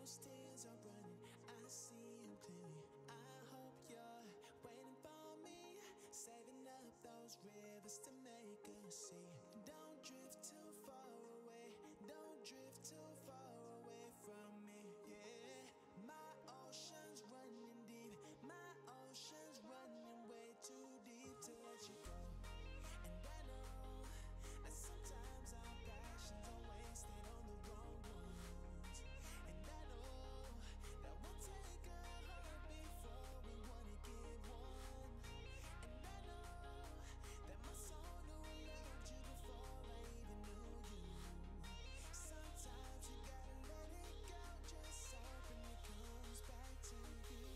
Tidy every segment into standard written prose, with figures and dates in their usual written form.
those tears are running, I see them clearly. I hope you're waiting for me, saving up those rivers to make us see. Don't drift too far away, don't drift too far away from me, yeah. My ocean's running deep, my ocean's running way too deep to let you go. And I know that sometimes our passions are wasted on the wrong ones. And I know that we'll take a hurt before we wanna give one. And I know that my soul knew I loved you before I even knew you. Sometimes you gotta let it go, just hoping it comes back to you.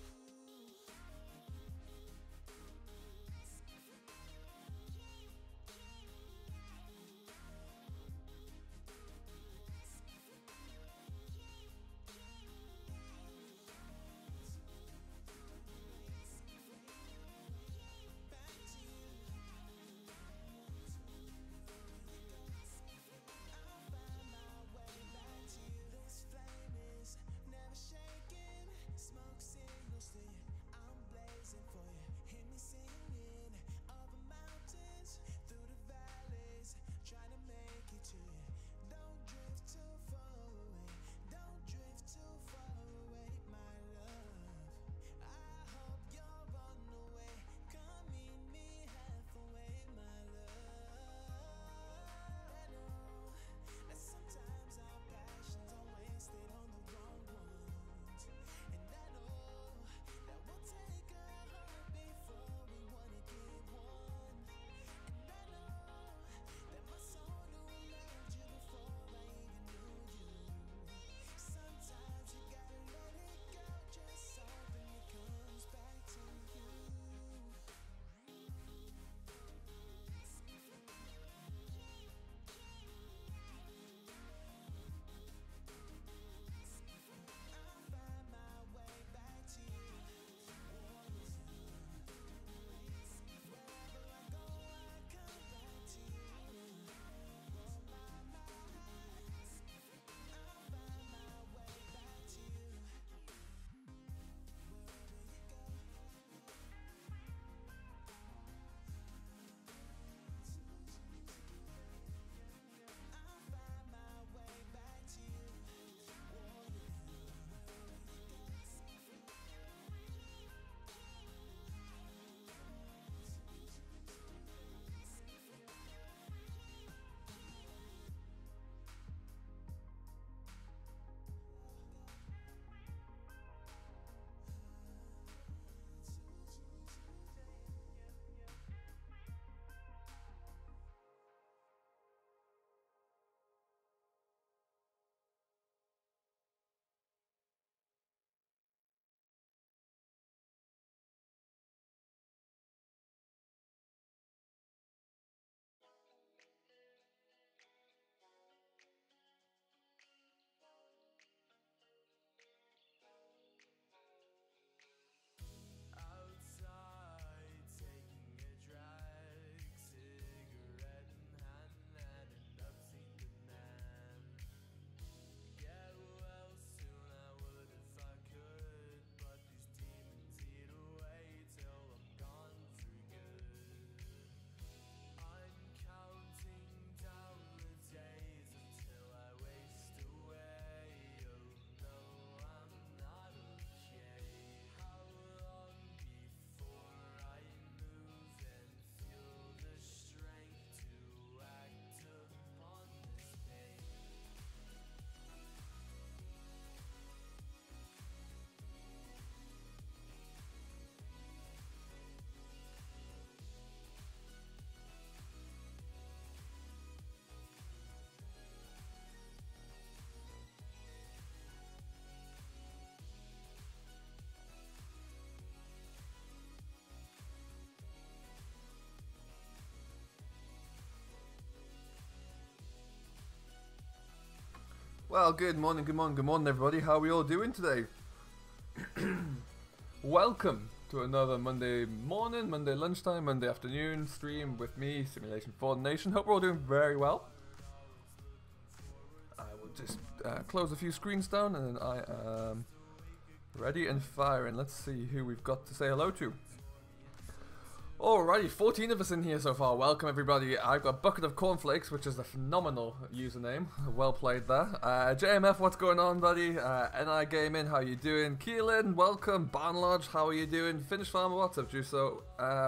Smoke signals to you, I'm blazing for you. Hear me singing over mountains, through the valleys, trying to make it to you. Don't drift too far away, don't drift too far away, my love. I hope you're on the way, come meet me halfway, my love. I know that sometimes our passions are wasted on the wrong ones. And I know that we'll take a hurt before we wanna give one. And I know that my soul knew I loved you before I even knew you. Sometimes you gotta let it go, just hoping it comes back to you. I'll find my way back to you. Wherever I go, I come back to you. Oh my, I'll find my way back to you. Wherever you go. I'll find my way back to you. Oh yeah. Outside, taking a drag, cigarette in hand, and an obscene man. Get well soon, I would if I could, but these demons eat away till I'm gone for good. I'm counting down the days until I waste away. Oh no, I'm not okay. How long before I move and feel the strength to act upon this pain? Well, good morning, everybody. How are we all doing today? Welcome to another Monday morning, Monday lunchtime, Monday afternoon stream with me, Simulation for the Nation. Hope we're all doing very well. I would just close a few screens down, and then I am ready and firing. Let's see who we've got to say hello to. Alrighty, 14 of us in here so far. Welcome everybody. I've got Bucket of Cornflakes, which is a phenomenal username. Well played there. JMF, what's going on, buddy? NI Gaming, how you doing? Keelan, welcome. Barn Lodge, how are you doing? Finnish Farmer, what's up, Juso?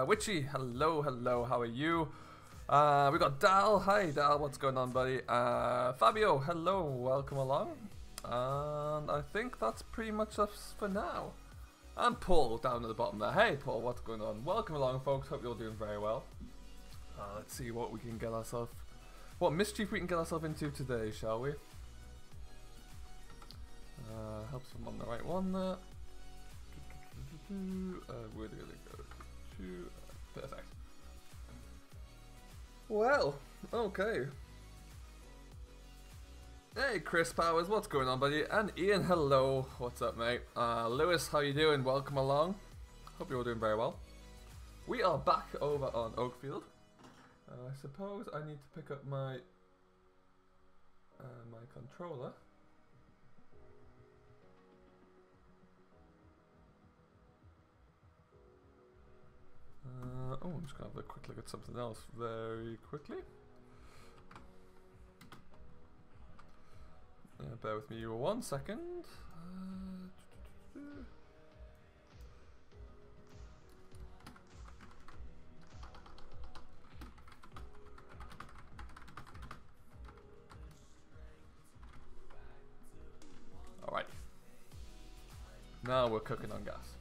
Witchy, hello, how are you? We got Dal. Hi Dal, what's going on, buddy? Fabio, hello, welcome along. And I think that's pretty much us for now. And Paul down at the bottom there. Hey Paul, what's going on? Welcome along, folks. Hope you're doing very well. Let's see what we can get ourselves, what mischief we can get ourselves into today, shall we? Helps them on the right one there. Where do they go? Perfect. Well, okay. Hey Chris Powers, what's going on, buddy? And Ian, hello. What's up, mate? Lewis, how you doing? Welcome along. Hope you're all doing very well. We are back over on Oakfield. I suppose I need to pick up my my controller. Oh, I'm just gonna have a quick look at something else very quickly. Bear with me 1 second. Alright. Now we're cooking on gas.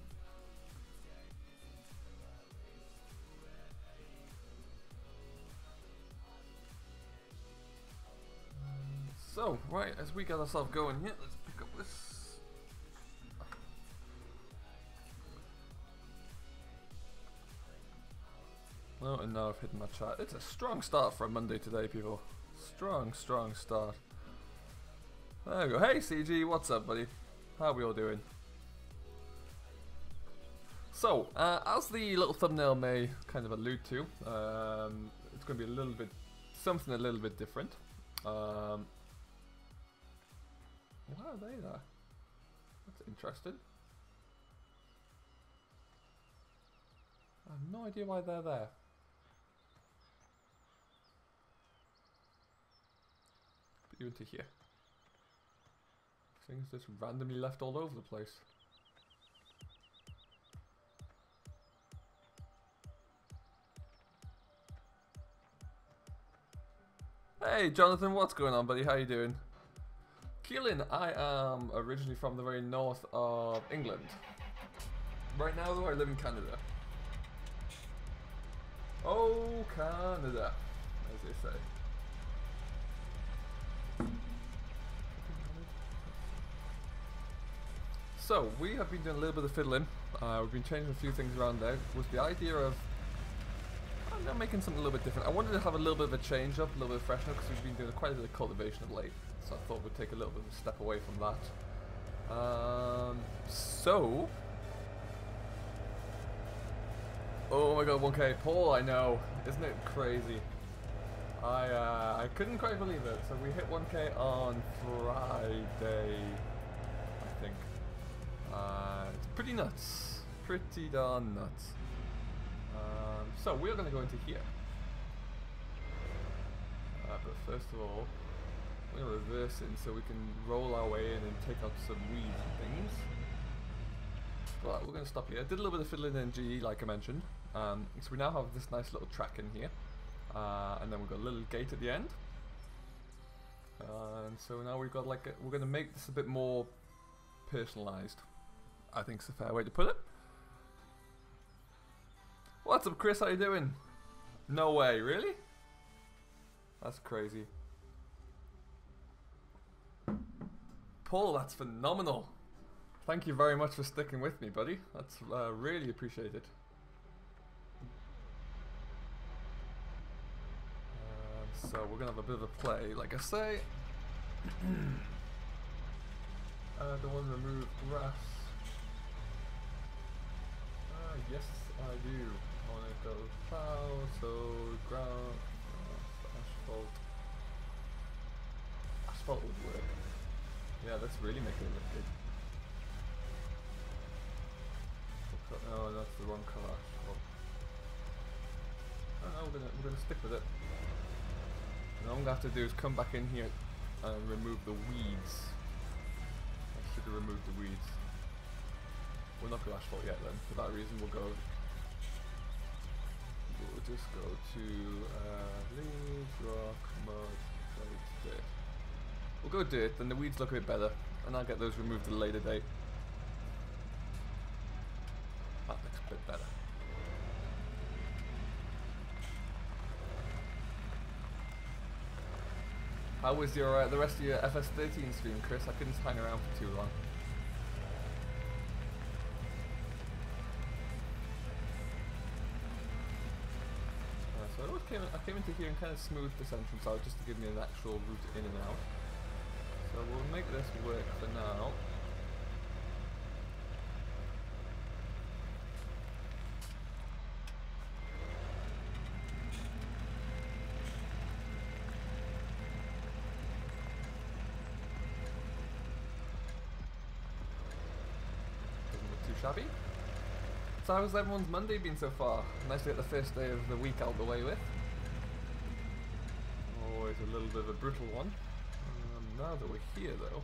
So, right, as we get ourselves going here, let's pick up this. Oh, and now I've hidden my chat. It's a strong start for a Monday today, people. Strong start. There we go. Hey, CG, what's up, buddy? How are we all doing? So, as the little thumbnail may kind of allude to, it's going to be something a little bit different. Why are they there? That's interesting. I have no idea why they're there. Put you into here. Things just randomly left all over the place. Hey Jonathan, what's going on, buddy? How you doing? Keelan, I am originally from the very north of England. Right now though I live in Canada. Oh, Canada, as they say. So, we have been doing a little bit of fiddling. We've been changing a few things around there with the idea of making something a little bit different. I wanted to have a little bit of a change up, a little bit of freshen up, because we've been doing quite a bit of cultivation of late. So I thought we'd take a little bit of a step away from that. Oh my god, 1K. Paul, I know. Isn't it crazy? I couldn't quite believe it. So we hit 1K on Friday, I think. It's pretty nuts. Pretty darn nuts. So we're going to go into here. But first of all, we're going to reverse in so we can roll our way in and take out some weeds and things. But we're going to stop here. I did a little bit of fiddling in GE like I mentioned. So we now have this nice little track in here. And then we've got a little gate at the end. And so now we've got like we're going to make this a bit more personalized. I think it's a fair way to put it. What's up, Chris? How you doing? No way, really? That's crazy. Paul, that's phenomenal. Thank you very much for sticking with me, buddy. That's really appreciated. So we're gonna have a bit of a play, like I say. I don't want to remove grass. Yes, I do. I want to go plow, so ground, asphalt. Asphalt would work. Yeah, let's really make it look big. Oh, that's the wrong colour. Oh no, we're gonna stick with it. And all I'm gonna have to do is come back in here and remove the weeds. I should have removed the weeds. We're not going to asphalt yet then. For that reason we'll just go to leaves, rock, mud, clay, dirt. We'll go dirt, then the weeds look a bit better, and I'll get those removed at a later date. That looks a bit better. How was your the rest of your FS17 stream, Chris? I couldn't hang around for too long. So I came into here and kind of smoothed this entrance out just to give me an actual route in and out. So we'll make this work for now. Doesn't look too shabby. So how's everyone's Monday been so far? Nice to get the first day of the week out the way with. Always a little bit of a brutal one. Now that we're here though.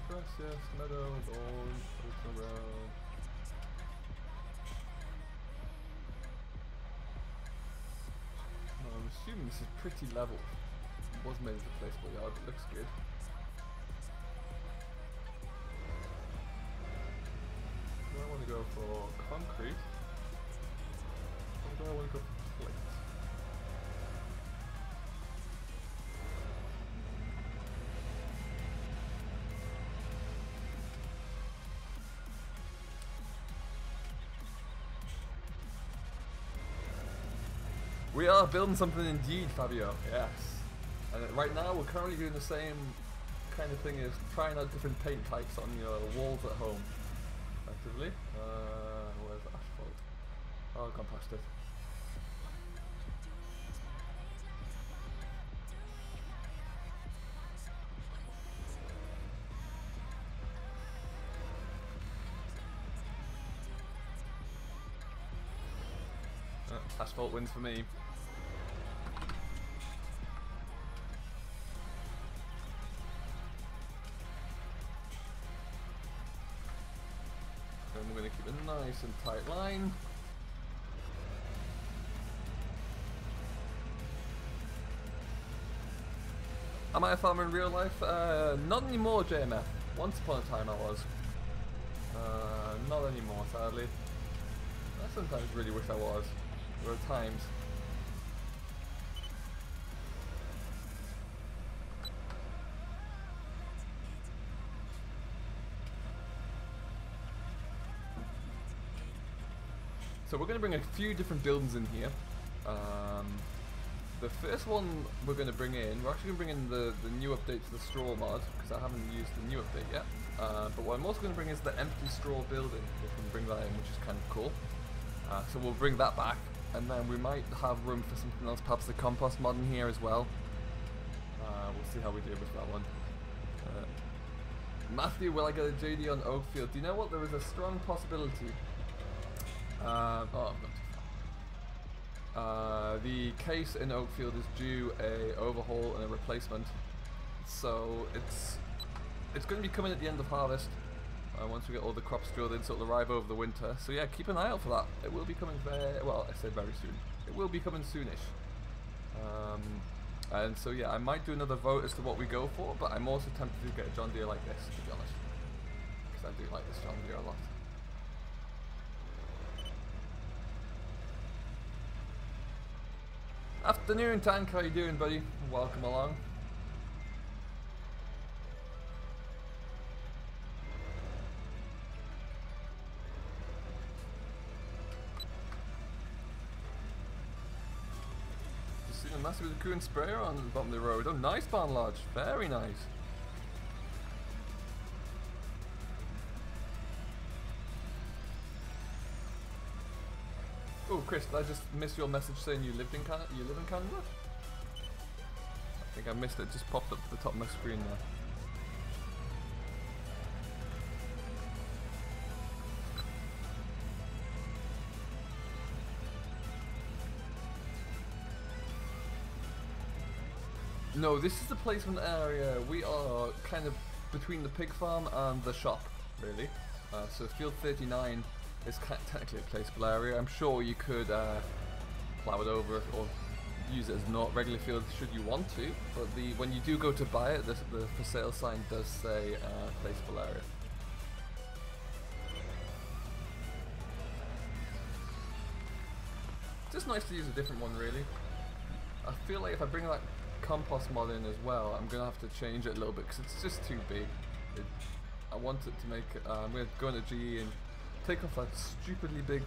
Grass, yes, meadow, lawn, open around. I'm assuming this is pretty level. It was made as a placeable yard, but looks good. Do I want to go for concrete? Or do I want to go for plate? We are building something indeed, Fabio. Yes. And right now we're currently doing the same kind of thing as trying out different paint types on your walls at home. Effectively. Where's the asphalt? Oh, I've gone past it. Asphalt wins for me. And we're going to keep a nice and tight line. Am I a farmer in real life? Not anymore, JMF. Once upon a time I was. Not anymore, sadly. I sometimes really wish I was. There are times. So we're going to bring a few different buildings in here. The first one we're going to bring in, we're actually going to bring in the new update to the straw mod, because I haven't used the new update yet. But what I'm also going to bring is the empty straw building. We can bring that in, which is kind of cool. So we'll bring that back, and then we might have room for something else, perhaps the compost mod in here as well. We'll see how we do with that one. Matthew, will I get a JD on Oakfield? Do you know what? There is a strong possibility. Oh, I'm not too far. The case in Oakfield is due a overhaul and a replacement, so it's going to be coming at the end of harvest. Once we get all the crops drilled in, so it'll arrive over the winter. So yeah, keep an eye out for that. It will be coming very, well, I say very soon. It will be coming soonish. And so yeah, I might do another vote as to what we go for, but I'm also tempted to get a John Deere like this, to be honest. Because I do like this John Deere a lot. Afternoon, Tank, how you doing, buddy? Welcome along. Just seen a massive Coon sprayer on the bottom of the road. Oh, nice, Barn Lodge. Very nice. Oh, Chris, did I just miss your message saying you lived in Canada? You live in Canada? I think I missed it. Just popped up to the top of my screen there. No, this is the placement area. We are kind of between the pig farm and the shop, really. So field 39 is technically a placeable area. I'm sure you could plow it over or use it as not regular field should you want to, but when you do go to buy it, the for sale sign does say placeable area. Just nice to use a different one, really. I feel like if I bring that compost mod in as well, I'm gonna have to change it a little bit because it's just too big. I want it to make I'm gonna go into GE and take off that stupidly big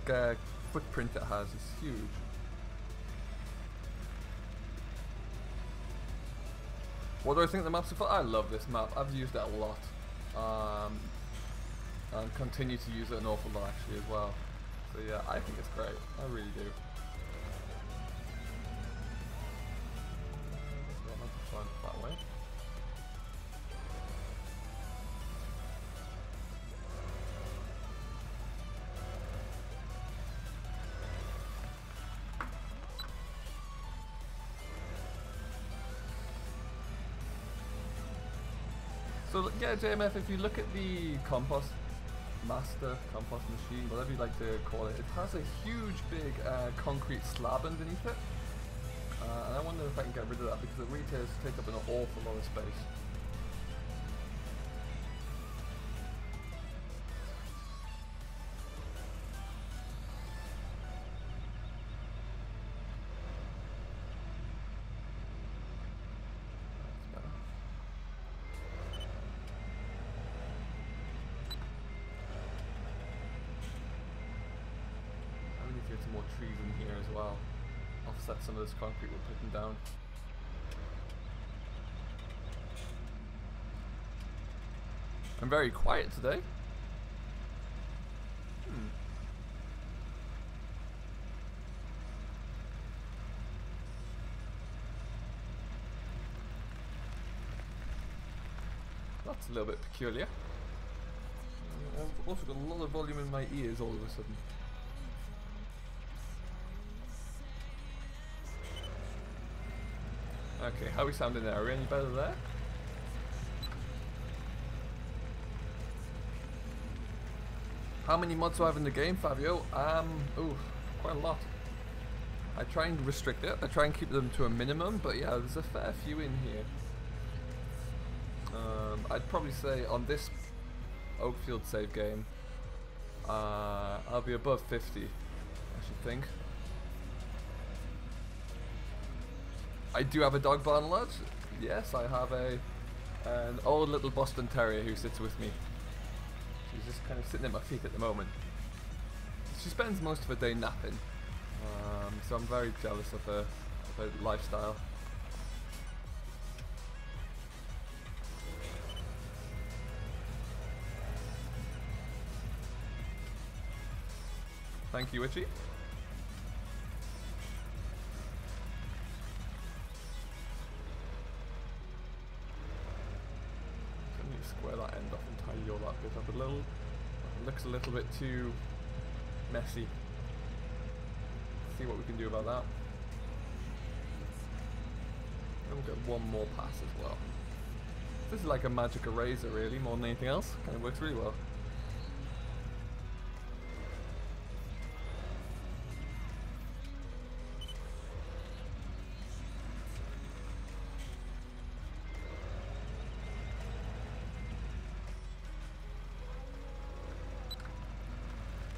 footprint it has. It's huge. What do I think of the map so far? I love this map. I've used it a lot, and continue to use it an awful lot actually as well. So yeah, I think it's great. I really do. That way. So yeah, JMF, if you look at the compost master, compost machine, whatever you like to call it, it has a huge big concrete slab underneath it. And I wonder if I can get rid of that because the retailers take up an awful lot of space. That's better. I need to get some more trees in here as well. Offset some of this concrete we're putting down. I'm very quiet today. That's a little bit peculiar. I've also got a lot of volume in my ears all of a sudden. Okay, how are we sounding there? Are we any better there? How many mods do I have in the game, Fabio? Ooh, quite a lot. I try and restrict it. I try and keep them to a minimum, but yeah, there's a fair few in here. I'd probably say on this Oakfield save game, I'll be above 50, I should think. I do have a dog barn lodge. Yes, I have an old little Boston Terrier who sits with me. She's just kind of sitting at my feet at the moment. She spends most of her day napping, so I'm very jealous of her lifestyle. Thank you, Witchy. Square that end off and tidy all that bit up a little. It looks a little bit too messy. See what we can do about that. And we'll get one more pass as well. This is like a magic eraser really, more than anything else. Kind of works really well.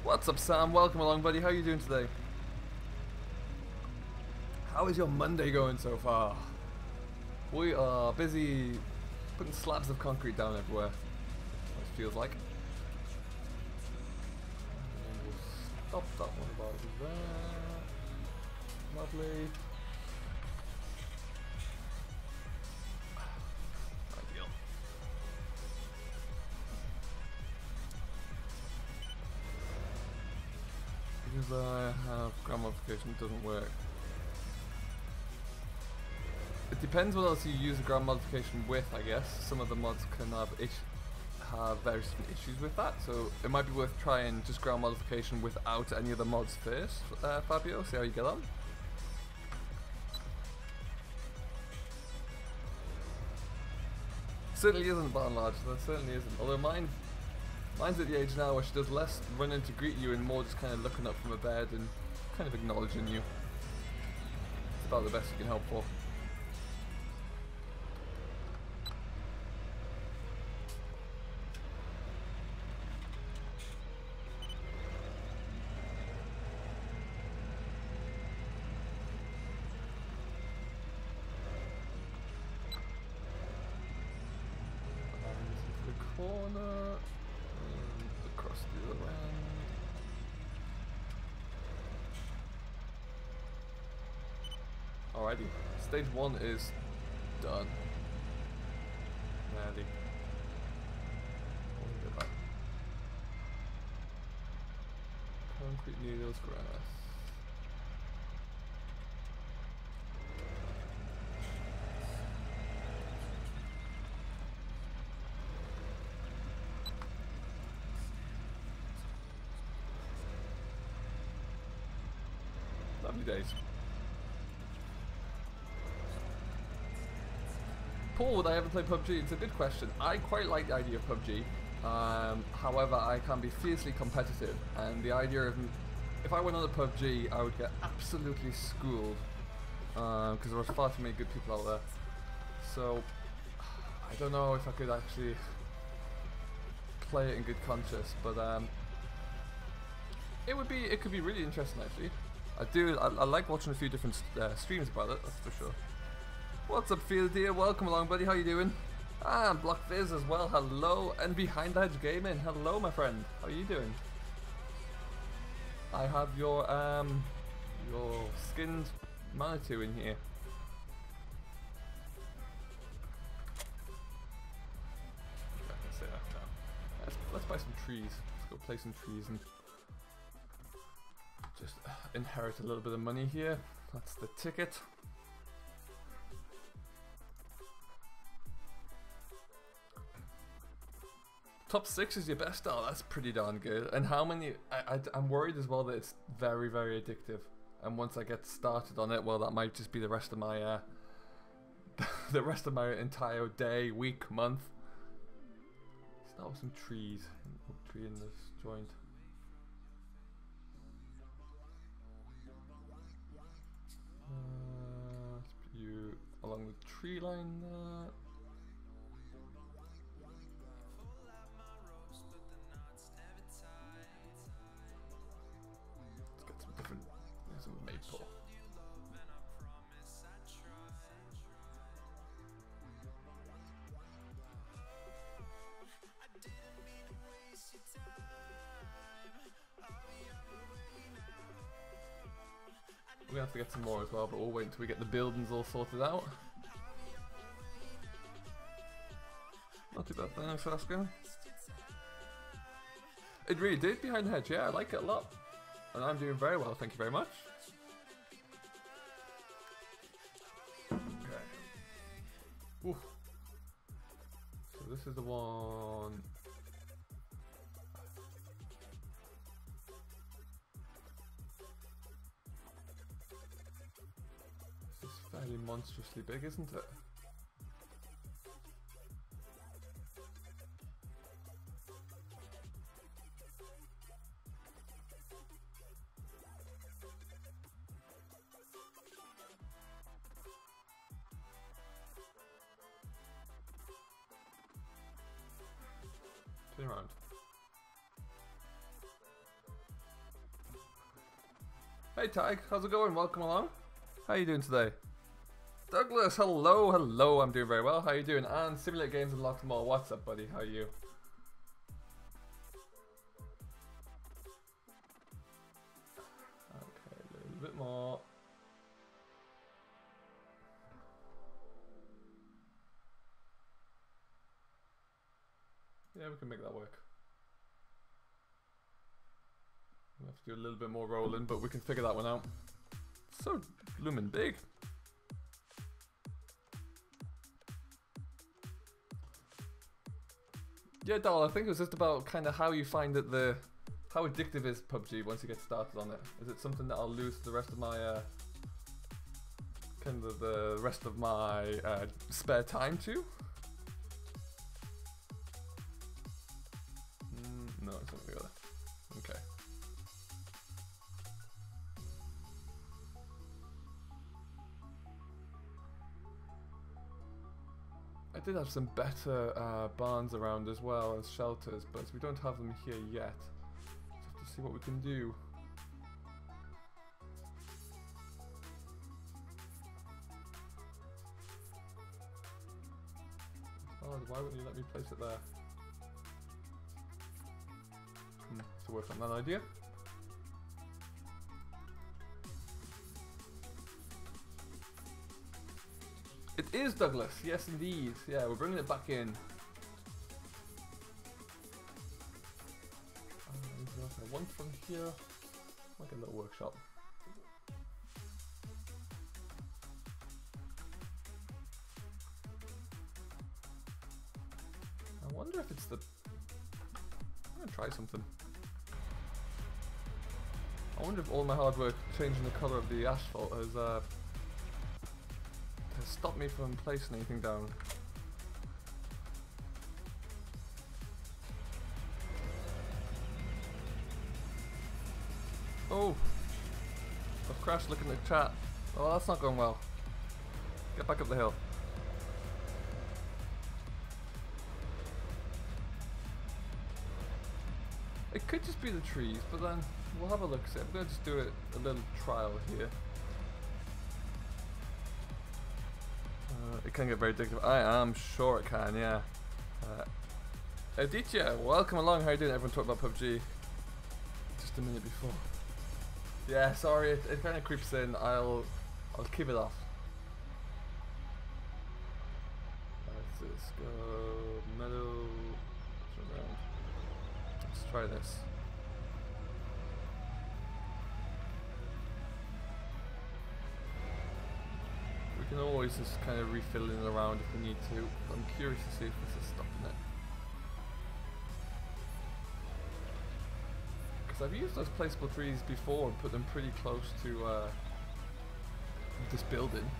What's up, Sam? Welcome along, buddy. How are you doing today? How is your Monday going so far? We are busy putting slabs of concrete down everywhere. It feels like. And we'll stop that one about there. Lovely. Ideal. Because I have ground modification, it doesn't work. It depends what else you use the ground modification with, I guess. Some of the mods can have various different issues with that, so it might be worth trying just ground modification without any of the mods first, Fabio, see how you get on. Certainly isn't by and large, that certainly isn't. Although mine's at the age now where she does less running to greet you and more just kind of looking up from a bed and kind of acknowledging you. It's about the best you can hope for. Corner and across the other end. Alrighty, stage 1 is done. Ready. Concrete needles, grass. Lovely days. Paul, would I ever play PUBG? It's a good question. I quite like the idea of PUBG. However, I can be fiercely competitive, and the idea of if I went on a PUBG, I would get absolutely schooled because there was far too many good people out there. So I don't know if I could actually play it in good conscience, but it could be really interesting actually. I like watching a few different streams about it, that's for sure. What's up, Field Deer? Welcome along, buddy. How you doing? Ah, and Block Fizz as well. Hello, and Behind Edge Gaming. Hello, my friend. How are you doing? I have your skinned Manitou in here. Let's say that now. Let's buy some trees. Let's go play some trees and just inherit a little bit of money here. That's the ticket. Top 6 is your best? Oh, that's pretty darn good. And how many... I'm worried as well that it's very, very addictive. And once I get started on it, well, that might just be the rest of my... the rest of my entire day, week, month. Start with some trees. Oak tree in this joint. Let's put you along the tree line there. Maple. We have to get some more as well, but we'll wait until we get the buildings all sorted out. Not too bad, thanks for asking. It really did Behind the Hedge, yeah, I like it a lot. And I'm doing very well, thank you very much. Okay. Oof. So this is the one. This is fairly monstrously big, isn't it? Turn around. Hey Tig, how's it going? Welcome along. How are you doing today? Douglas, hello, hello. I'm doing very well. How are you doing? And Simulate Games and Lots More. What's up, buddy? How are you? Okay, a little bit more. Yeah, we can make that work. We'll have to do a little bit more rolling, but we can figure that one out. So blooming big. Yeah, Dal, I think it was just about kind of how you find that how addictive is PUBG once you get started on it. Is it something that I'll lose the rest of my spare time to? No, it's something other. Okay. I did have some better barns around as well as shelters, but we don't have them here yet. Just have to see what we can do. Oh, why wouldn't you let me place it there? To work on that idea. It is Douglas, yes indeed. Yeah, we're bringing it back in. One from here, like a little workshop. I wonder if it's the... I'm gonna try something. I wonder if all my hard work changing the colour of the asphalt has stopped me from placing anything down. Oh! I've crashed looking at the chat. Oh, that's not going well. Get back up the hill. It could just be the trees, but then we'll have a look. I'm going to just do a little trial here. It can get very addictive. I am sure it can, yeah. Aditya, welcome along. How you doing? Everyone talked about PUBG just a minute before. Yeah, sorry, it kind of creeps in. I'll keep it off. Let's just go meadow. Let's try this. We can always just kind of refill it around if we need to. I'm curious to see if this is stopping it. Because I've used those placeable trees before and put them pretty close to this building.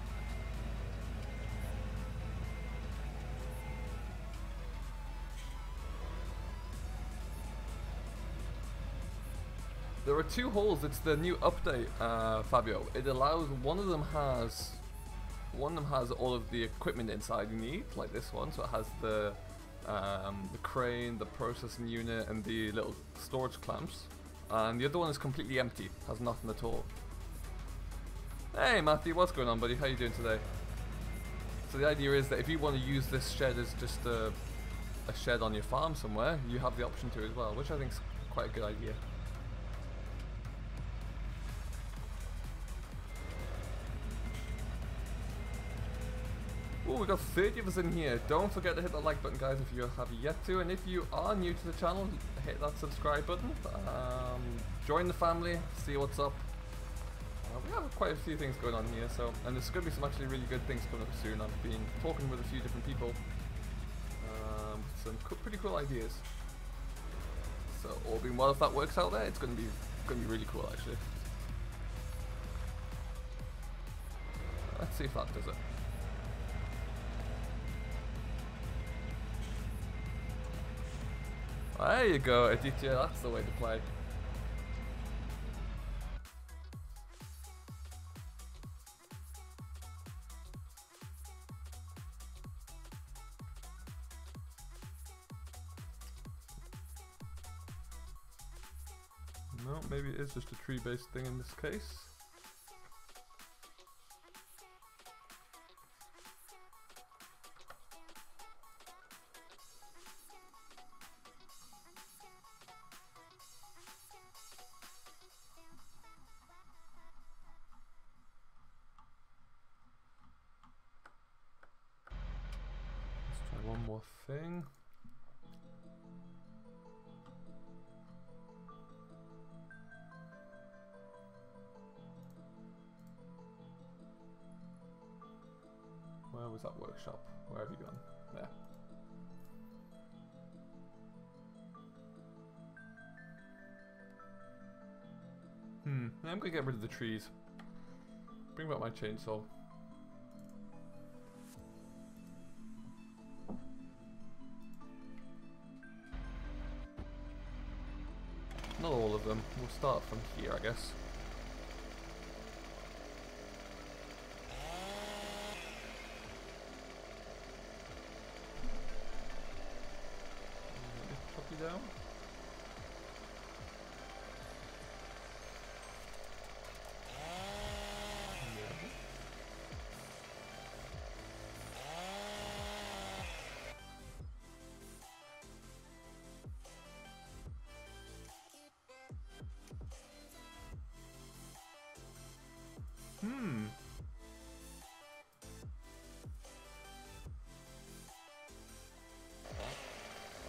There are two holes. It's the new update, Fabio. It allows one of them has all of the equipment inside you need, like this one. So it has the crane, the processing unit, and the little storage clamps. And the other one is completely empty, has nothing at all. Hey Matthew, what's going on, buddy? How you doing today? So the idea is that if you want to use this shed as just a shed on your farm somewhere, you have the option to as well, which I think is quite a good idea. Oh, we got 30 of us in here. Don't forget to hit that like button, guys, if you have yet to. And if you are new to the channel, hit that subscribe button. Join the family, see what's up. We have quite a few things going on here, and there's going to be some actually really good things coming up soon. I've been talking with a few different people. Some pretty cool ideas. So all being well, if that works out there, it's going to be really cool actually. Let's see if that does it. There you go, Aditya, that's the way to play. No, maybe it is just a tree-based thing in this case. One more thing. Where was that workshop? Where have you gone? There. I'm gonna get rid of the trees. Bring back my chainsaw. Not all of them. We'll start from here, I guess. Chop you down.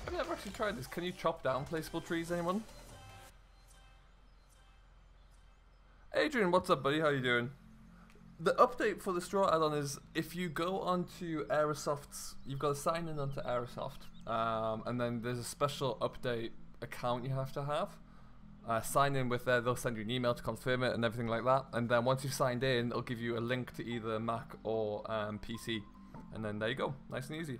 I've never actually tried this. Can you chop down placeable trees, anyone? Adrian, what's up, buddy? How you doing? The update for the straw add-on is if you go onto Aerosoft's, you've got to sign in onto Aerosoft, and then there's a special update account you have to have. Sign in with there, they'll send you an email to confirm it and everything like that, and then once you've signed in, it'll give you a link to either Mac or PC, and then there you go, nice and easy.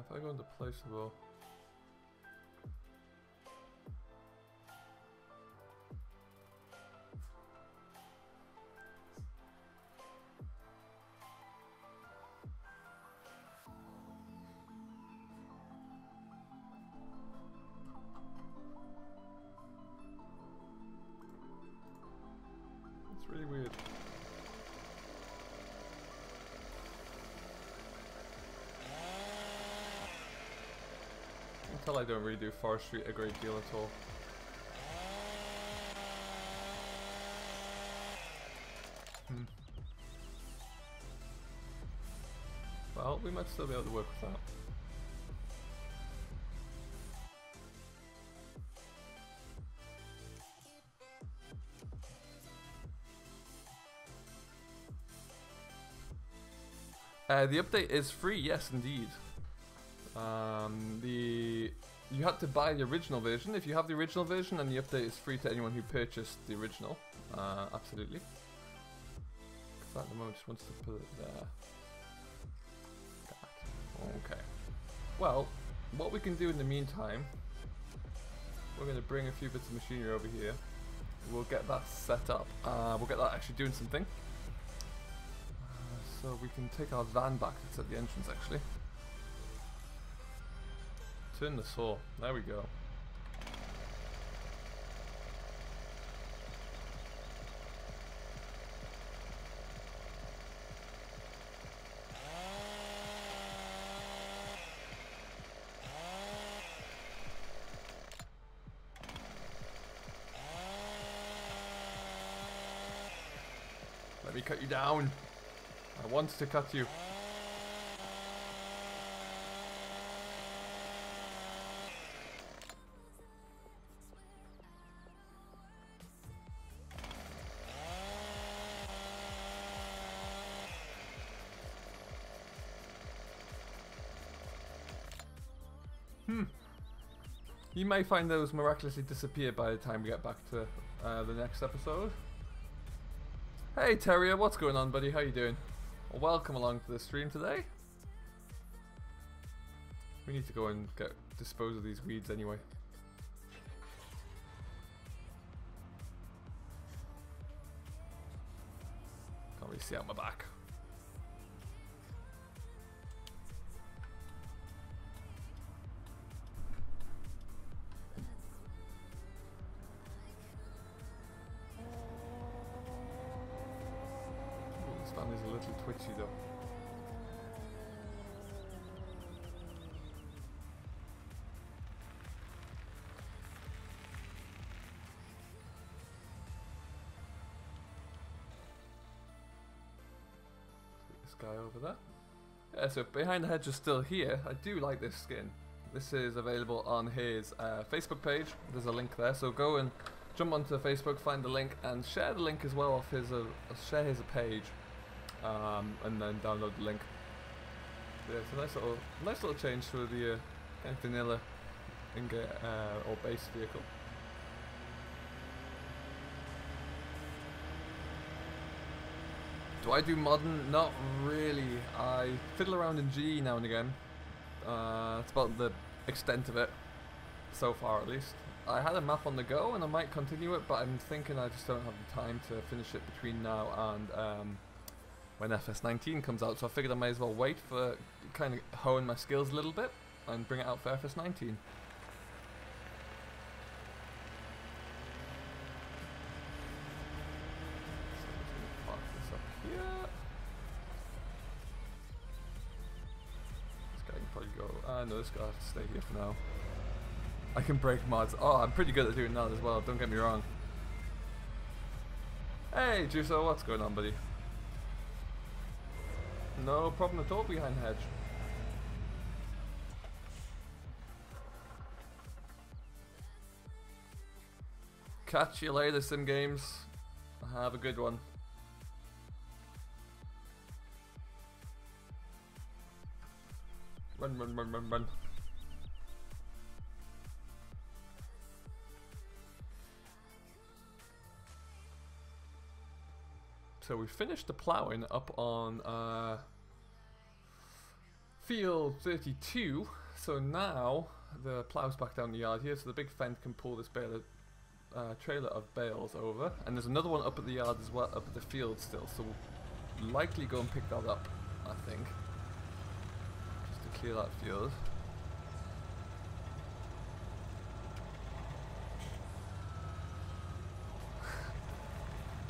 If I go into placeable, it's really weird. Until I don't really do forestry a great deal at all. Well, we might still be able to work with that. The update is free, yes indeed. You had to buy the original version. If you have the original version, then the update is free to anyone who purchased the original. Absolutely. Because at the moment just wants to put it there. Okay. Well, what we can do in the meantime, we're going to bring a few bits of machinery over here. We'll get that set up. We'll get that actually doing something. So we can take our van back. It's at the entrance actually. Turn the saw. There we go. Let me cut you down. I want to cut you. You may find those miraculously disappear by the time we get back to the next episode. Hey Terrier, what's going on, buddy? How you doing? Well, welcome along to the stream today. We need to go and dispose of these weeds anyway. Can't really see out my back. This van is a little twitchy though. This guy over there. Yeah, so Behind the Hedge is still here. I do like this skin. This is available on his Facebook page. There's a link there, so go and jump onto Facebook, find the link, and share the link as well off his share his page, and then download the link. Yeah, it's a nice little change for the kind of vanilla or base vehicle. Do I do modern? Not really. I fiddle around in GE now and again. It's about the extent of it, so far at least. I had a map on the go and I might continue it, but I'm thinking I just don't have the time to finish it between now and when FS17 comes out, so I figured I might as well wait for kind of hone my skills a little bit and bring it out for FS19. No, this guy has to stay here for now. I can break mods. Oh, I'm pretty good at doing that as well, don't get me wrong. Hey, Juso, what's going on, buddy? No problem at all behind hedge. Catch you later, Sim Games. Have a good one. Run, run, run, run, run. So we finished the ploughing up on field 32. So now the plough's back down the yard here, so the big Fendt can pull this trailer of bales over. And there's another one up at the yard as well, up at the field still. So we'll likely go and pick that up, I think. Clear that field.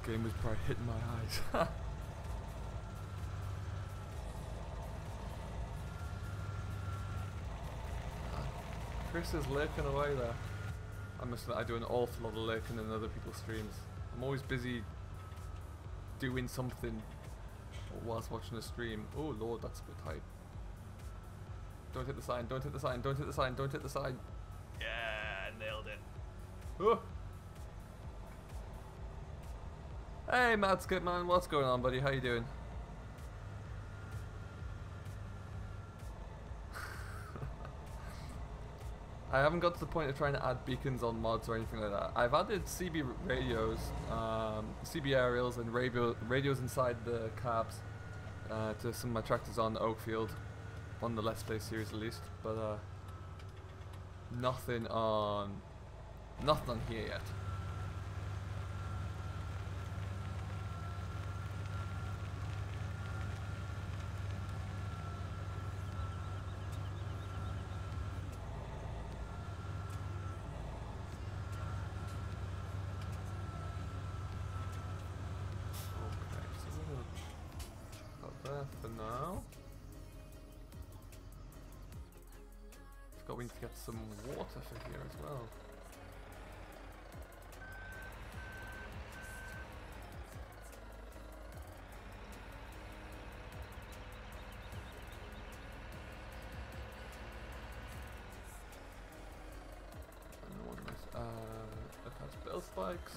Game was probably hitting my eyes. Chris is lurking away there. I do an awful lot of lurking in other people's streams. I'm always busy doing something whilst watching a stream. Oh lord, that's a bit tight. Don't hit the sign, don't hit the sign, don't hit the sign, don't hit the sign. Yeah, nailed it. Oh. Hey, Mad Skipman, what's going on, buddy? How you doing? I haven't got to the point of trying to add beacons on mods or anything like that. I've added CB radios, CB aerials, and radios inside the cabs to some of my tractors on Oakfield. On the Let's Play series at least, but nothing on here yet. Okay, so we're gonna put that for now. We need to get some water for here as well. And what nice attach bell spikes.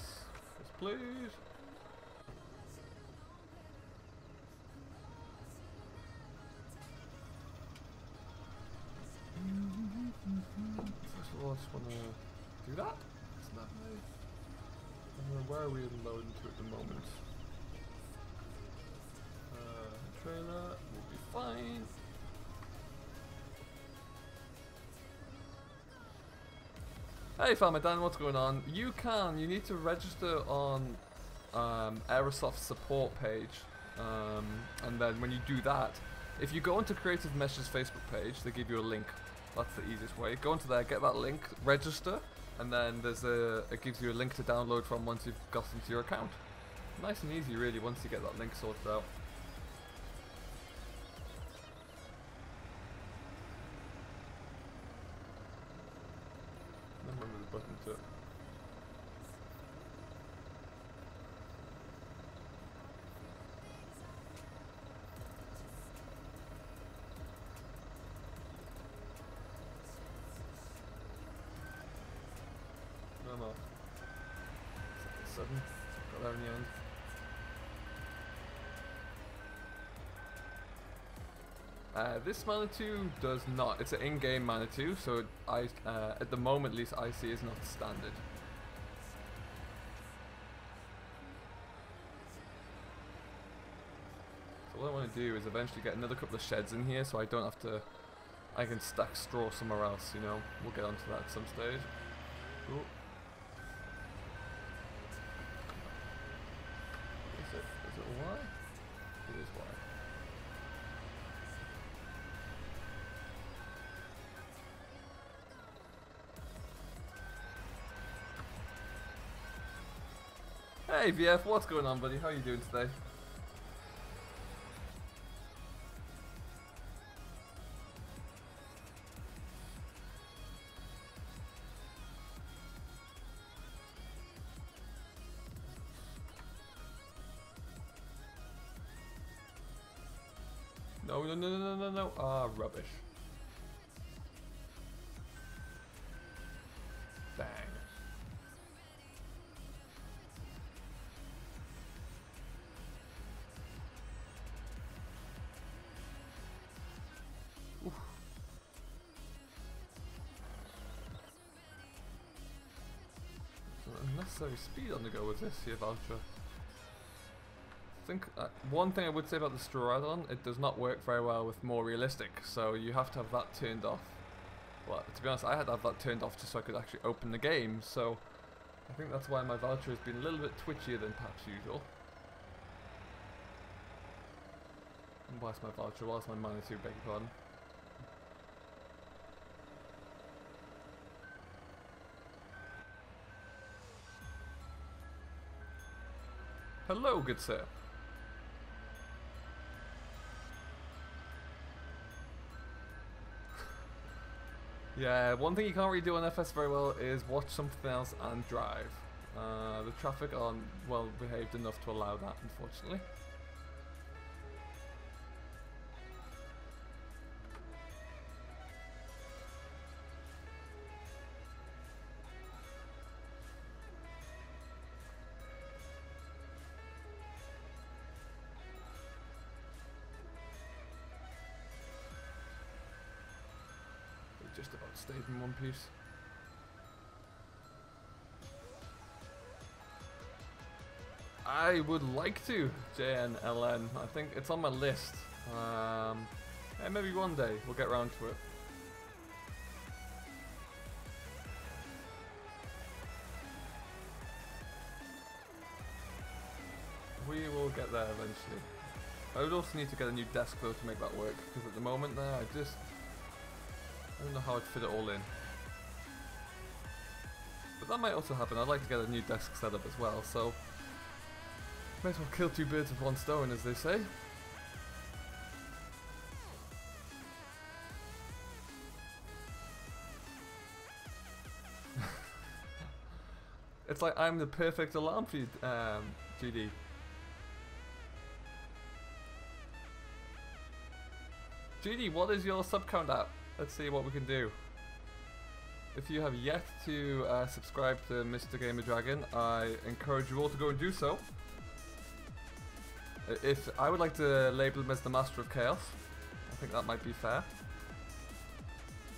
Yes, please. First of all, I just want to do that. It's not nice. And then where are we loading to at the moment? Trailer will be fine. Hey Farmer Dan, what's going on? You need to register on Aerosoft's support page, and then when you do that, if you go onto Creative Mesh's Facebook page, they give you a link. That's the easiest way. Go into there, get that link, register, and then it gives you a link to download from once you've got into your account. Nice and easy really once you get that link sorted out. Remember the button to it. No. FS17. Got there in the end. This Manitou does not. It's an in-game Manitou, so at the moment at least I see is not standard. So what I want to do is eventually get another couple of sheds in here so I don't have to... I can stack straw somewhere else, you know. We'll get onto that at some stage. Ooh. Is it Y? It is Y. Hey VF, what's going on, buddy? How are you doing today? No, no, no, no, no, no. Ah, rubbish. Dang. Oof. Some unnecessary speed on the go with this here, Vulture. I think one thing I would say about the straw add-on, it does not work very well with more realistic, so you have to have that turned off. Well, to be honest, I had to have that turned off just so I could actually open the game, so I think that's why my Vulture has been a little bit twitchier than perhaps usual. And whilst my Vulture, whilst my Manitou, beg your pardon. Hello, good sir. Yeah, one thing you can't really do on FS very well is watch something else and drive. The traffic aren't well behaved enough to allow that, unfortunately. Just about stayed in one piece. I would like to, JNLN. I think it's on my list. Yeah, maybe one day we'll get around to it. We will get there eventually. I would also need to get a new desk though to make that work, because at the moment there I don't know how I'd fit it all in. But that might also happen. I'd like to get a new desk set up as well, so might as well kill two birds with one stone, as they say. It's like I'm the perfect alarm for you, GD. GD, what is your sub count at? Let's see what we can do. If you have yet to subscribe to Mr. Gamer Dragon, I encourage you all to go and do so. If I would like to label him as the Master of Chaos, I think that might be fair.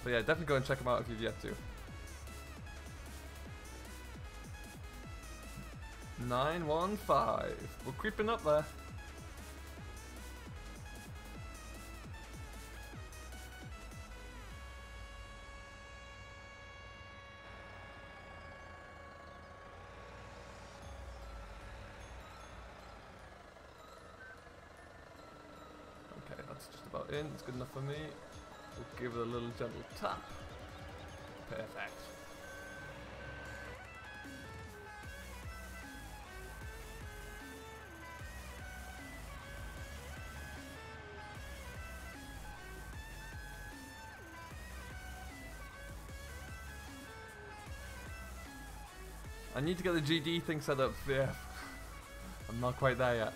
But yeah, definitely go and check him out if you've yet to. 915. We're creeping up there. Just about in, it's good enough for me. We'll give it a little gentle tap. Perfect. I need to get the GD thing set up, yeah. I'm not quite there yet.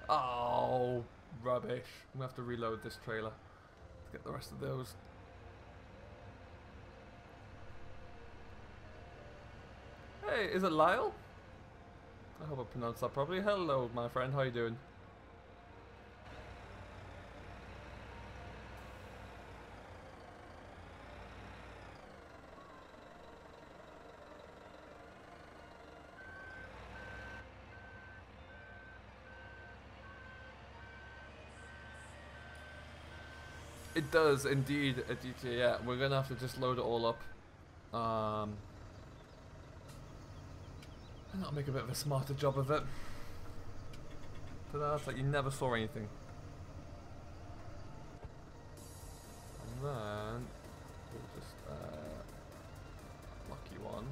Oh, rubbish. I'm going to have to reload this trailer to get the rest of those. Hey, is it Lyle? I hope I pronounced that properly. Hello, my friend. How you doing? It does indeed, Aditya. Yeah, we're gonna have to just load it all up. And I'll make a bit of a smarter job of it. But that's like you never saw anything. And then we'll just lucky one.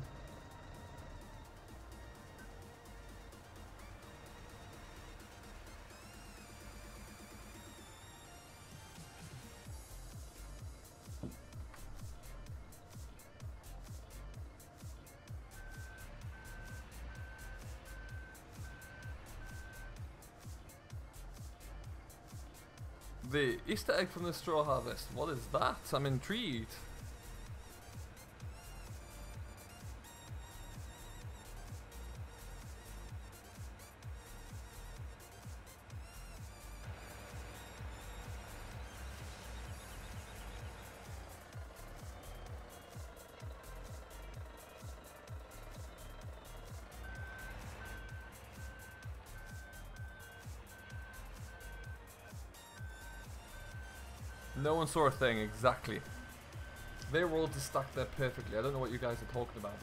The Easter egg from the straw harvest. What is that? I'm intrigued. No one saw a thing, exactly. They were all just stacked there perfectly. I don't know what you guys are talking about.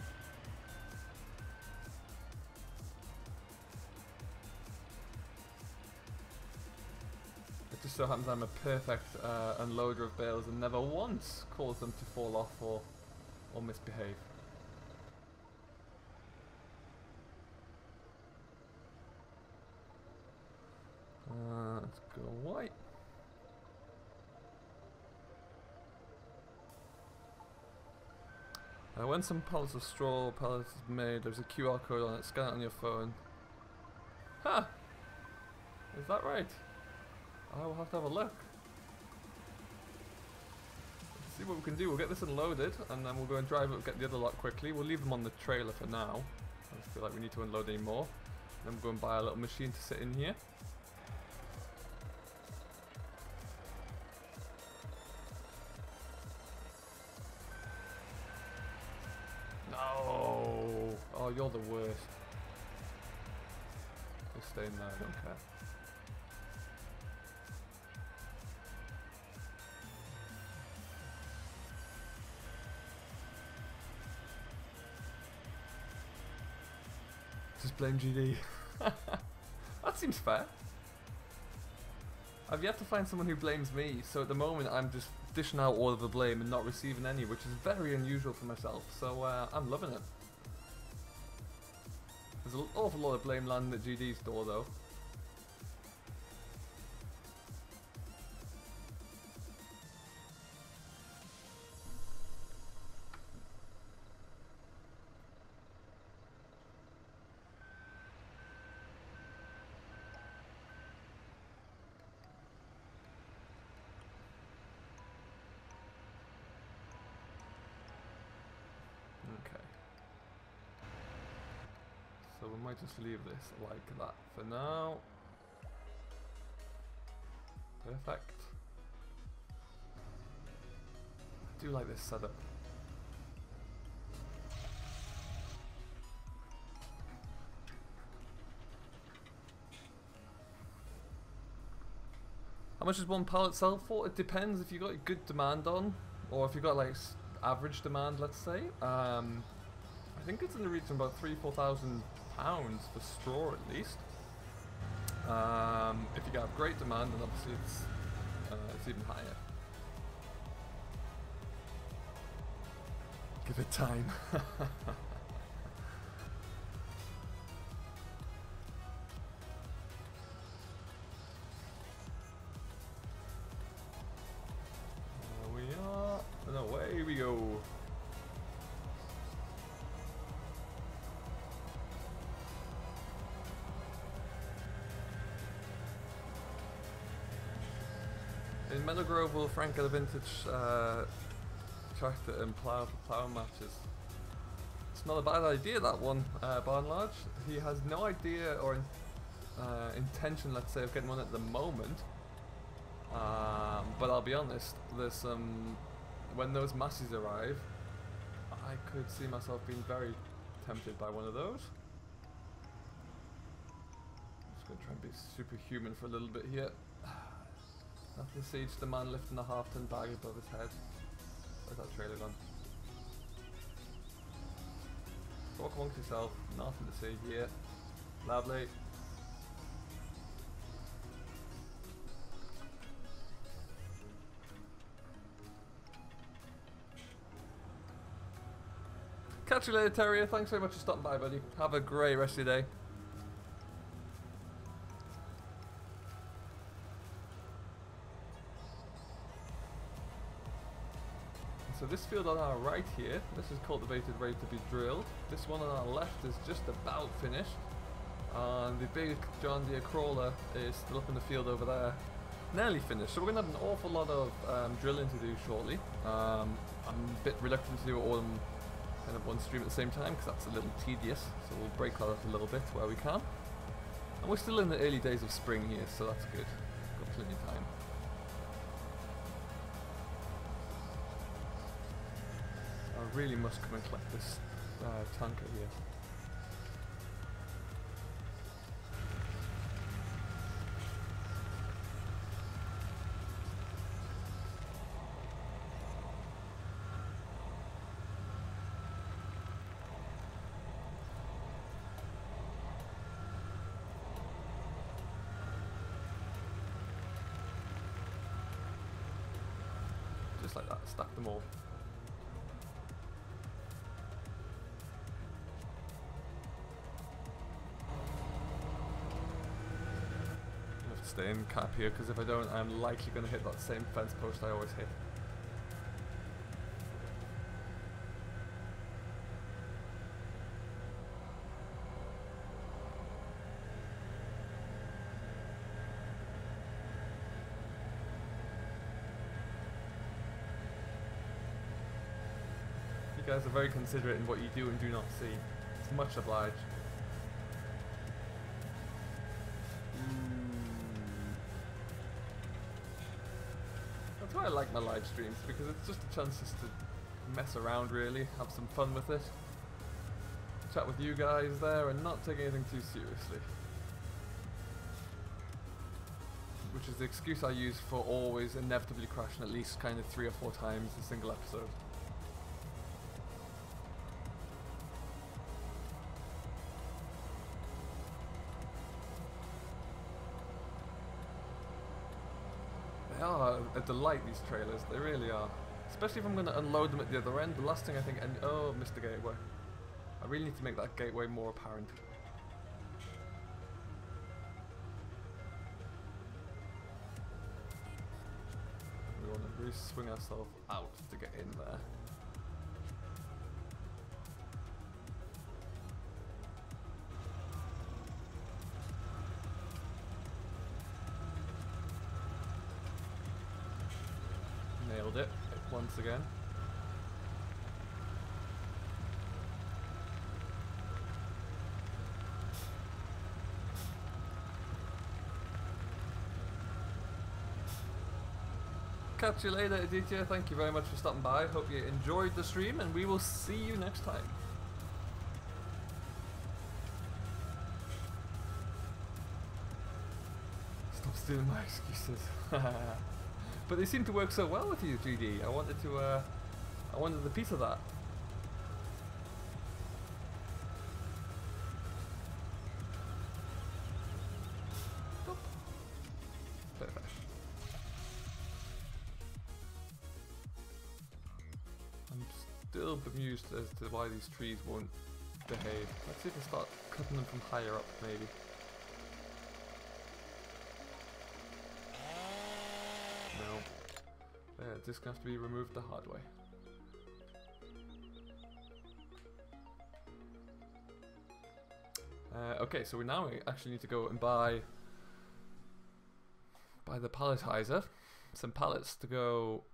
It just so happens I'm a perfect unloader of bales and never once caused them to fall off or misbehave. Let's go white. When some pallets of straw pallets is made, there's a QR code on it. Scan it on your phone. Huh! Is that right? I will have to have a look. Let's see what we can do. We'll get this unloaded, and then we'll go and drive it. Get the other lot quickly. We'll leave them on the trailer for now. I don't feel like we need to unload any more. Then we'll go and buy a little machine to sit in here. No! Oh, you're the worst. Just stay in there, I don't care. Just blame GD. That seems fair. I've yet to find someone who blames me, so at the moment I'm just dishing out all of the blame and not receiving any, which is very unusual for myself, so I'm loving it. There's an awful lot of blame landing at GD's door though. So we might just leave this like that for now. Perfect. I do like this setup. How much does one pallet sell for? It depends if you got good demand on, or if you got like average demand, let's say. I think it's in the region of about £3,000-4,000 for straw at least. If you have great demand, then obviously it's even higher. Give it time. There we are, and away we go. Meadow Grove will Frank get a vintage tractor and plow matches. It's not a bad idea, that one, by and large. He has no idea or intention, let's say, of getting one at the moment. But I'll be honest, there's some, when those masses arrive, I could see myself being very tempted by one of those. I'm just going to try and be superhuman for a little bit here. Nothing to see, just a man lifting a half-ton bag above his head. Where's that trailer gone? Walk amongst yourself, nothing to see here. Lovely. Catch you later, Terrier. Thanks very much for stopping by, buddy. Have a great rest of your day. So this field on our right here, this is cultivated, ready to be drilled. This one on our left is just about finished. And the big John Deere crawler is still up in the field over there, nearly finished. So we're going to have an awful lot of drilling to do shortly. I'm a bit reluctant to do it all in kind of one stream at the same time because that's a little tedious. So we'll break that up a little bit where we can. And we're still in the early days of spring here, so that's good. Got plenty of time. I really must come and collect this tanker here. Just like that, stack them all. Stay in cap here because if I don't, I'm likely going to hit that same fence post I always hit. You guys are very considerate in what you do and do not see. It's much obliged. That's why I like my live streams, because it's just a chance just to mess around really, have some fun with it. Chat with you guys there and not take anything too seriously. Which is the excuse I use for always inevitably crashing at least kind of 3 or 4 times a single episode. They are a delight, these trailers, they really are. Especially if I'm going to unload them at the other end. The last thing I think, and oh, missed the gateway. I really need to make that gateway more apparent. We want to really swing ourselves out to get in there. Nailed it once again. Catch you later, Aditya. Thank you very much for stopping by. Hope you enjoyed the stream, and we will see you next time. Stop stealing my excuses. But they seem to work so well with you, GD. I wanted a piece of that. Stop. Perfect. I'm still bemused as to why these trees won't behave. Let's see if I start cutting them from higher up, maybe. This can have to be removed the hard way. Okay, so we now actually need to go and buy the palletizer, some pallets to go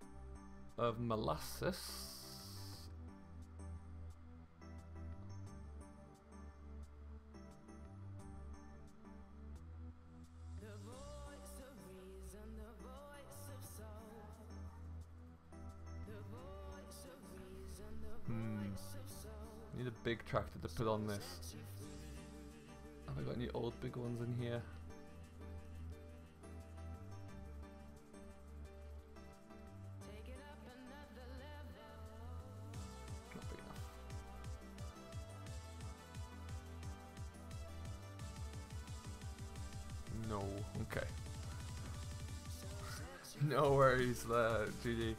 of molasses. Need a big tractor to put on this. Have I got any old big ones in here? Not big enough. No, okay. No worries there, GG.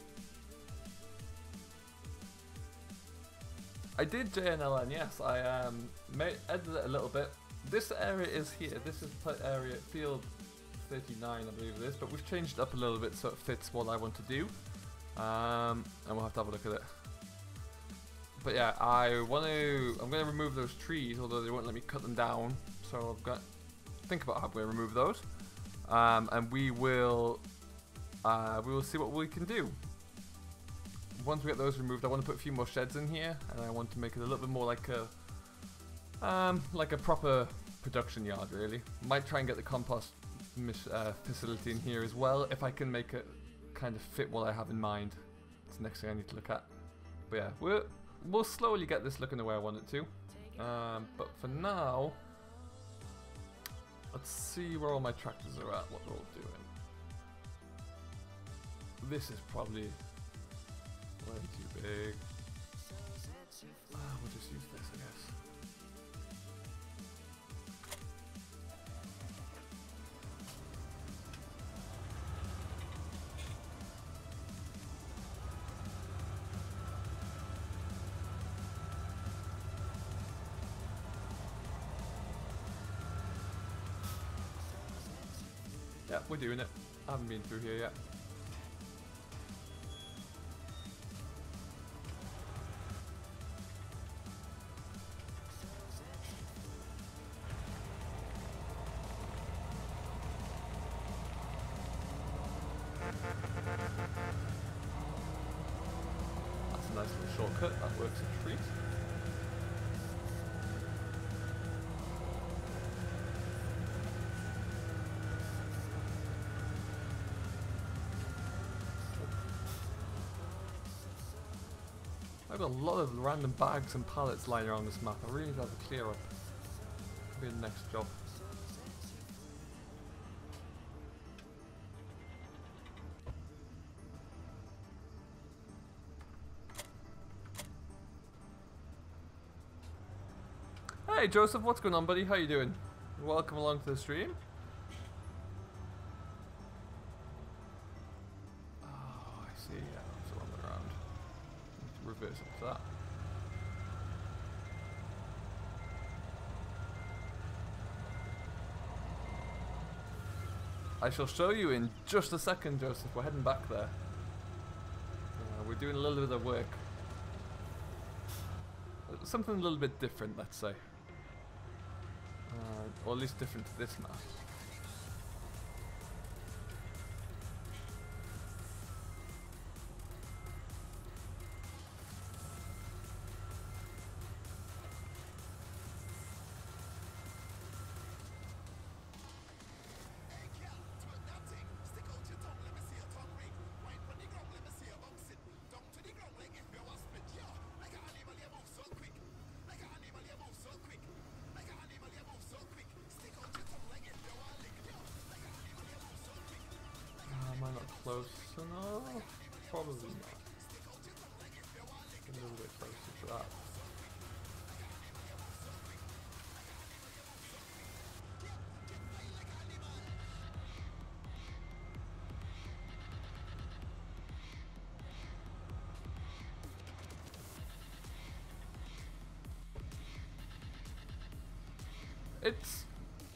I did JNLN, yes, I edited it a little bit. This area is here, this is area field 39 I believe it is, but we've changed it up a little bit so it fits what I want to do. And we'll have to have a look at it. But yeah, I'm going to remove those trees, although they won't let me cut them down, so I've got to think about how we remove those. And we will see what we can do. Once we get those removed, I want to put a few more sheds in here, and I want to make it a little bit more like a proper production yard, really. Might try and get the compost facility in here as well, if I can make it kind of fit what I have in mind. That's the next thing I need to look at. But yeah, we'll slowly get this looking the way I want it to. But for now, let's see where all my tractors are at, what they're all doing. This is probably way too big. We'll just use this, I guess. Yeah, we're doing it. I haven't been through here yet. That's a nice little shortcut, that works a treat. I've got a lot of random bags and pallets lying around this map. I really need to have a clear up. That'll be the next job. Hey Joseph, what's going on, buddy? How you doing? Welcome along to the stream. Oh, I see. Yeah, it's a long way around. Reverse up to that. I shall show you in just a second, Joseph. We're heading back there. We're doing a little bit of work. Something a little bit different, let's say. Or at least different to this map. Close enough? Probably not. A little bit closer to that. It's,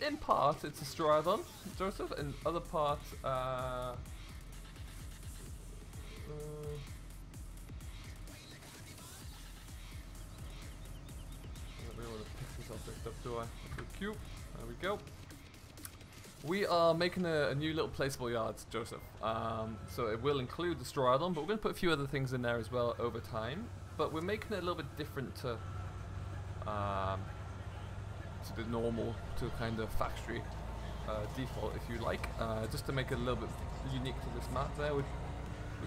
in part, it's a Stradon, Joseph, in other part, I don't really want to pick this object up, do I? Okay, cute. There we go. We are making a new little placeable yard, Joseph. So it will include the straw add-on, but we're going to put a few other things in there as well over time. But we're making it a little bit different to the normal, to kind of factory default, if you like. Just to make it a little bit unique to this map there. We've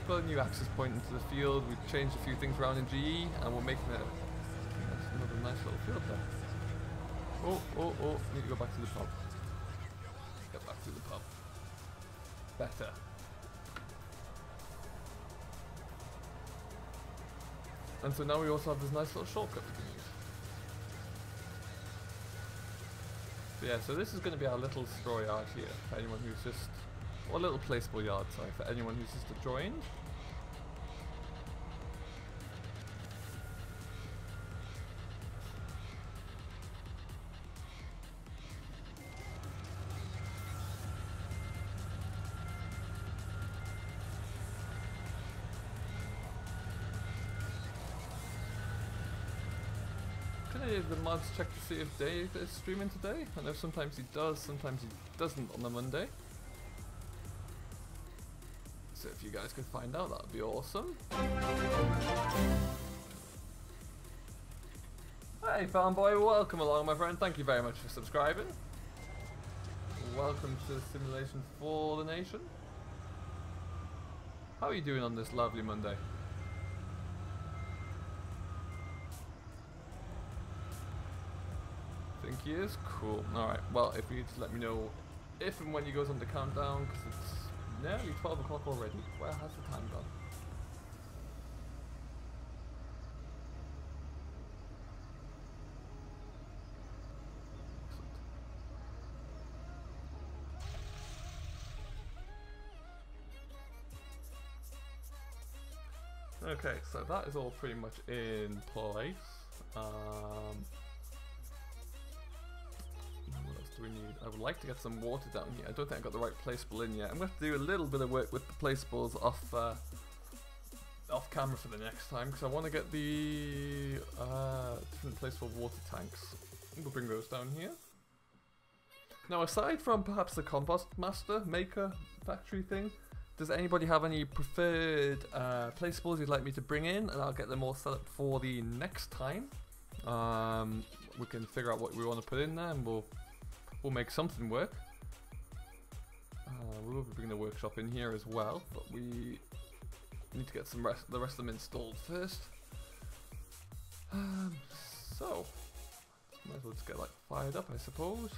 put a new access point into the field, we've changed a few things around in GE, and we're making it another nice little field there. Oh, need to go back to the pub. Get back to the pub. Better. And so now we also have this nice little shortcut we can use. So yeah, so this is going to be our little straw yard here for anyone who's just, or a little placeable yard, sorry, for anyone who's just joined. Can any of the mods check to see if Dave is streaming today? I know sometimes he does, sometimes he doesn't on the Monday. So if you guys could find out, that would be awesome. Hey farm boy, welcome along my friend, thank you very much for subscribing. Welcome to Simulation for the Nation. How are you doing on this lovely Monday? Think he is? Cool. Alright, well, if you just let me know if and when he goes on the countdown, because it's nearly 12 o'clock already. Where has the time gone? Okay, so that is all pretty much in place. What else do we need? I would like to get some water down here. I don't think I got the right placeable in yet. I'm going to do a little bit of work with the placeables off camera for the next time, because I want to get the different placeable water tanks. We'll bring those down here. Now, aside from perhaps the compost master maker factory thing, does anybody have any preferred placeables you'd like me to bring in, and I'll get them all set up for the next time. We can figure out what we want to put in there, and we'll make something work. We will be bringing the workshop in here as well, but we need to get the rest of them installed first. So might as well just get like fired up, I suppose.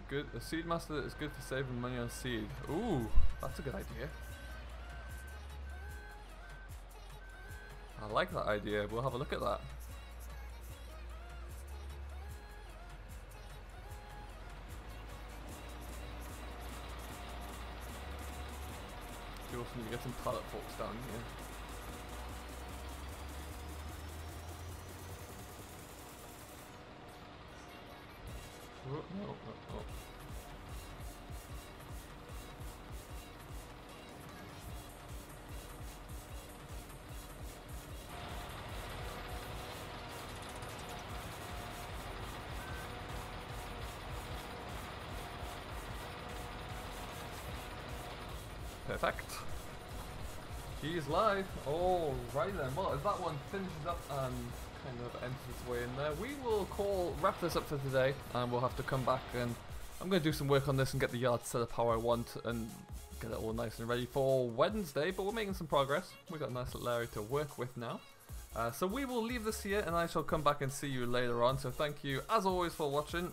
There's a seed master that is good for saving money on seed. Ooh, that's a good idea. I like that idea. We'll have a look at that. We also need to get some pallet forks down here. Oh, no. Perfect. He's live. Oh, right then. Well, as that one finishes up and kind of enters its way in there, we will wrap this up for today, and we'll have to come back, and I'm going to do some work on this and get the yard set up how I want and get it all nice and ready for Wednesday, but we're making some progress. We've got a nice little area to work with now. So we will leave this here, and I shall come back and see you later on. So thank you, as always, for watching.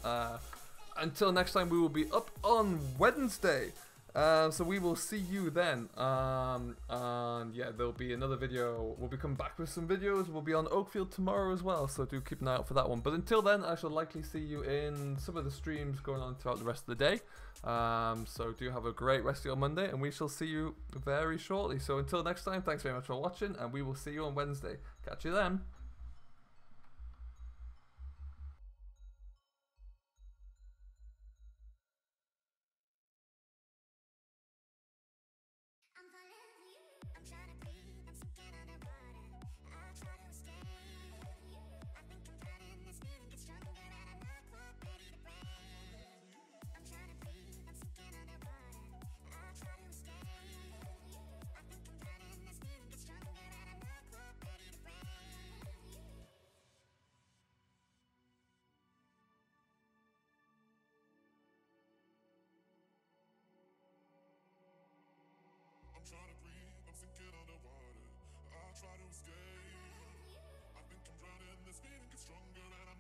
Until next time, we will be up on Wednesday. So we will see you then. And yeah, there'll be another video. We'll be coming back with some videos. We'll be on Oakfield tomorrow as well, so do keep an eye out for that one. But until then, I shall likely see you in some of the streams going on throughout the rest of the day. So do have a great rest of your Monday, and we shall see you very shortly. So until next time, thanks very much for watching, and we will see you on Wednesday. Catch you then. I'm trying to breathe, I'm sinking underwater. I try to escape. I think I'm drowning, this feeling gets stronger and